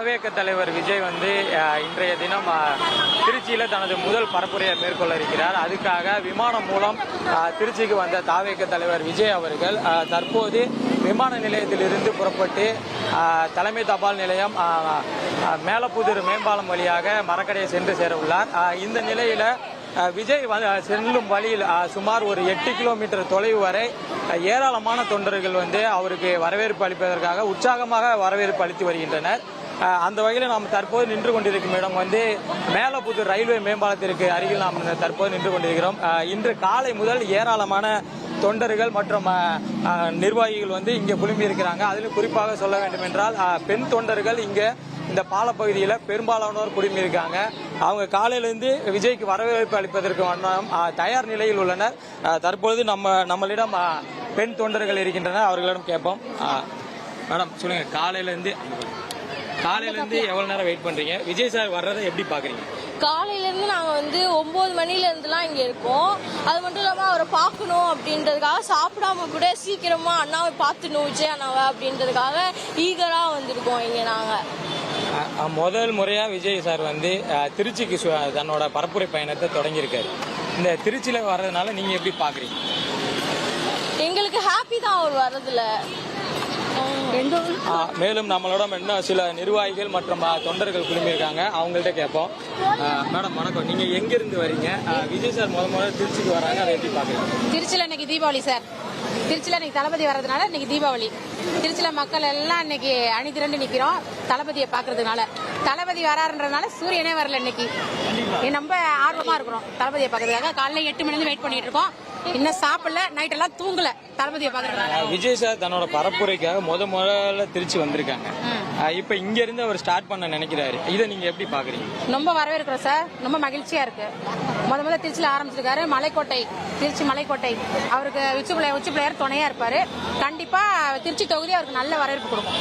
தாவேக தலைவர் விஜய் இன்றைய தினம் திருச்சியில தனது முதல் பரப்புரையை மேற்கொள்ள இருக்கிறார். அதுக்காக விமானம் மூலம் திருச்சிக்கு வந்த தாவேக தலைவர் விஜய் அவர்கள் தற்போது விமான நிலையத்திலிருந்து புறப்பட்டு தலைமை தபால் நிலையம் மேலப்புதூர் மேம்பாலம் வழியாக மரக்கடையை சென்று சேர உள்ளார். இந்த நிலையில விஜய் செல்லும் வழியில் சுமார் ஒரு 8 கிலோமீட்டர் தொலைவு வரை ஏராளமான தொண்டர்கள் அவருக்கு வரவேற்பு அளிப்பதற்காக உற்சாகமாக வரவேற்பு அளித்து வருகின்றனர். அந்த வகையில் நாம் தற்போது நின்று கொண்டிருக்கும் இடம் மேலப்புதூர் ரயில்வே மேம்பாலத்திற்கு அருகில் நாம் தற்போது நின்று கொண்டிருக்கிறோம். இன்று காலை முதல் ஏராளமான தொண்டர்கள் மற்றும் நிர்வாகிகள் இங்கே குழுமி இருக்கிறாங்க. அதிலும் குறிப்பாக சொல்ல வேண்டும் என்றால் பெண் தொண்டர்கள் இங்கே இந்த பாலப்பகுதியில் பெரும்பாலானோர் குழுமி இருக்காங்க. அவங்க காலையிலிருந்து விஜய்க்கு வரவேற்பு அளிப்பதற்கு தயார் நிலையில் உள்ளனர். தற்போது நம்மளிடம் பெண் தொண்டர்கள் இருக்கின்றனர். அவர்களிடம் கேட்போம். மேடம் சொல்லுங்க, காலையிலிருந்து எவ்வளவு நேரம் வெயிட் பண்றீங்க? விஜய் சார் வர்றதை எப்படி பாக்குறீங்க? காலையில இருந்து நாங்க 9 மணில இருந்துலாம் இங்க இருக்கோம். அது மட்டும் இல்லாம அவரை பார்க்கணும் அப்படின்றதுக்காக சாப்பிடாம கூட சீக்கிரமா அண்ணாவை பார்த்துணும் விஜய் அண்ணாவை அப்படின்றதுக்காக ஈகரா வந்திருக்கோம் இங்க நாங்க. முதல் முறையா விஜய் சார் திருச்சிக்கு தன்னோட பரப்புரை பயணத்தை தொடங்கியிருக்காரு. இந்த திருச்சியில வர்றதுனால நீங்க எப்படி பாக்குறீங்க? எங்களுக்கு ஹாப்பி தான் அவர் வர்றதுல. மேலும் நம்மளோட இன்னும் சில நிர்வாகிகள் மற்றும் தொண்டர்கள் குழுமி இருக்காங்க. அவங்கள்ட்ட கேட்போம். மேடம் வணக்கம், நீங்க எங்க இருந்து வரீங்க? விஜய் சார் முதல் திருச்சிக்கு வராங்க, அதை எப்படி பாக்குறீங்க? திருச்சியில இன்னைக்கு தீபாவளி சார். திருச்சியில இன்னைக்கு தளபதி வர்றதுனால இன்னைக்கு தீபாவளி. திருச்சியில மக்கள் எல்லாம் இன்னைக்கு அணி திரண்டு நிக்கிறோம் தளபதியை பாக்குறதுனால. தளபதி வராருன்றதுனால சூரியனே வரல இன்னைக்கு. ரொம்ப ஆர்வமா இருக்கிறோம் தளபதியை பாக்குறதுக்காக. காலையில 8 மணி வெயிட் பண்ணிட்டு இருக்கோம். இன்னும் சாப்பிடல, நைட் எல்லாம் தூங்கல தளபதியை பாக்குறதுனால. விஜய் சார் தன்னோட பரப்புரைக்காக முதல்ல திருச்சி வந்திருக்காங்க. இப்ப இங்க இருந்து அவர் ஸ்டார்ட் பண்ண நினைக்கிறாரு. இதை நீங்க எப்படி பாக்குறீங்க? ரொம்ப வரவேற்கிறோம் சார். ரொம்ப மகிழ்ச்சியா இருக்கு. முதல்ல திருச்சியில ஆரம்பிச்சிருக்காரு. மலைக்கோட்டை, திருச்சி மலைக்கோட்டை அவருக்கு உச்சி பிள்ளையார் துணையா இருப்பாரு. கண்டிப்பா திருச்சி தொகுதி அவருக்கு நல்ல வரவேற்பு கொடுக்கும்.